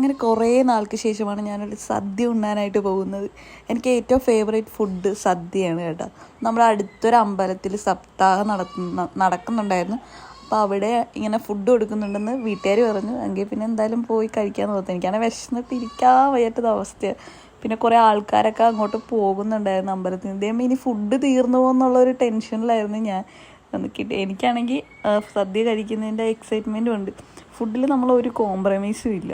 അങ്ങനെ കുറേ നാൾക്ക് ശേഷമാണ് ഞാനൊരു സദ്യ ഉണ്ണാനായിട്ട് പോകുന്നത്. എനിക്ക് ഏറ്റവും ഫേവറേറ്റ് ഫുഡ് സദ്യയാണ് കേട്ടോ. നമ്മുടെ അടുത്തൊരു അമ്പലത്തിൽ സപ്താഹം നടക്കുന്നുണ്ടായിരുന്നു. അപ്പോൾ അവിടെ ഇങ്ങനെ ഫുഡ് കൊടുക്കുന്നുണ്ടെന്ന് വീട്ടുകാർ പറഞ്ഞു. എങ്കിൽ പിന്നെ എന്തായാലും പോയി കഴിക്കാമെന്ന് തോന്നി. എനിക്കാണെങ്കിൽ വിശന്നിട്ട് ഇരിക്കാൻ വയ്യാത്തത് അവസ്ഥയാണ്. പിന്നെ കുറേ ആൾക്കാരൊക്കെ അങ്ങോട്ട് പോകുന്നുണ്ടായിരുന്നു അമ്പലത്തിൽ. ഇതേമ്പോൾ ഇനി ഫുഡ് തീർന്നു പോകുമെന്നുള്ളൊരു ടെൻഷനിലായിരുന്നു ഞാൻ. എനിക്കാണെങ്കിൽ സദ്യ കഴിക്കുന്നതിൻ്റെ എക്സൈറ്റ്മെൻറ്റും ഉണ്ട്. ഫുഡിൽ നമ്മളൊരു കോംപ്രമൈസും ഇല്ല.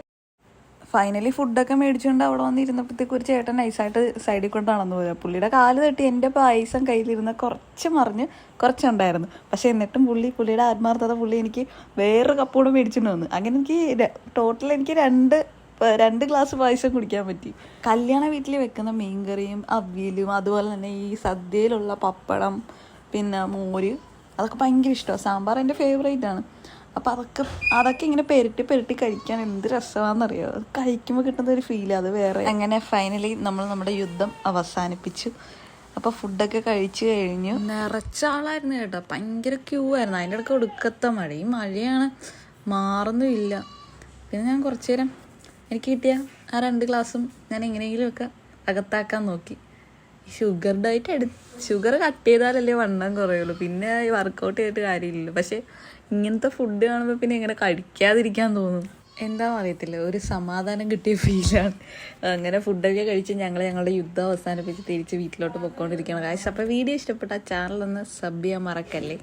ഫൈനലി ഫുഡൊക്കെ മേടിച്ചുകൊണ്ട് അവിടെ വന്നിരുന്നപ്പോഴത്തേക്ക് ഒരു ചേട്ടൻ നൈസായിട്ട് സൈഡിൽ കൊണ്ട് നടന്നു പോയത്. പുള്ളിയുടെ കാല് തട്ടി എൻ്റെ പായസം കയ്യിലിരുന്ന് കുറച്ച് മറിഞ്ഞ് കുറച്ചുണ്ടായിരുന്നു. പക്ഷേ എന്നിട്ടും പുള്ളിയുടെ ആത്മാർത്ഥത എനിക്ക് വേറൊരു കപ്പോടെ മേടിച്ചിട്ട് വന്നു. അങ്ങനെ എനിക്ക് ടോട്ടൽ എനിക്ക് രണ്ട് ഗ്ലാസ് പായസം കുടിക്കാൻ പറ്റി. കല്യാണ വീട്ടിൽ വെക്കുന്ന മീൻകറിയും അവിയലും അതുപോലെ തന്നെ ഈ സദ്യയിലുള്ള പപ്പടം പിന്നെ മോര് അതൊക്കെ ഭയങ്കര ഇഷ്ടമാണ്. സാമ്പാർ എൻ്റെ ഫേവറേറ്റാണ്. അപ്പോൾ അതൊക്കെ ഇങ്ങനെ പെരട്ടി കഴിക്കാൻ എന്ത് രസമാണെന്നറിയോ. അത് കഴിക്കുമ്പോൾ കിട്ടുന്ന ഒരു ഫീൽ അത് വേറെ. അങ്ങനെ ഫൈനലി നമ്മൾ നമ്മുടെ യുദ്ധം അവസാനിപ്പിച്ചു. അപ്പോൾ ഫുഡൊക്കെ കഴിച്ചു കഴിഞ്ഞു. നിറച്ച ആളായിരുന്നു കേട്ടോ. ഭയങ്കര ക്യൂ ആയിരുന്നു. അതിൻ്റെ ഇടയ്ക്ക് ഒടുക്കത്തെ മഴ. ഈ മഴയാണ് മാറുന്നുമില്ല. പിന്നെ ഞാൻ കുറച്ചു നേരം എനിക്ക് കിട്ടിയ ആ 2 ഗ്ലാസും ഞാൻ എങ്ങനെയെങ്കിലുമൊക്കെ അകത്താക്കാൻ നോക്കി. ഷുഗർ കട്ട് ചെയ്താലല്ലേ വണ്ണം കുറയുള്ളൂ. പിന്നെ ഈ വർക്കൗട്ട് ചെയ്തിട്ട് കാര്യമില്ലല്ലോ. പക്ഷേ ഇങ്ങനത്തെ ഫുഡ് കാണുമ്പോൾ പിന്നെ ഇങ്ങനെ കഴിക്കാതിരിക്കാൻ തോന്നും. എന്താണെന്ന് അറിയത്തില്ല, ഒരു സമാധാനം കിട്ടിയ ഫീലാണ്. അങ്ങനെ ഫുഡൊക്കെ കഴിച്ച് ഞങ്ങളുടെ യുദ്ധം അവസാനിപ്പിച്ച് തിരിച്ച് വീട്ടിലോട്ട് പൊയ്ക്കൊണ്ടിരിക്കുകയാണ്. അപ്പോൾ വീഡിയോ ഇഷ്ടപ്പെട്ട ചാനലൊന്ന് സബ് ചെയ്യാൻ മറക്കല്ലേ.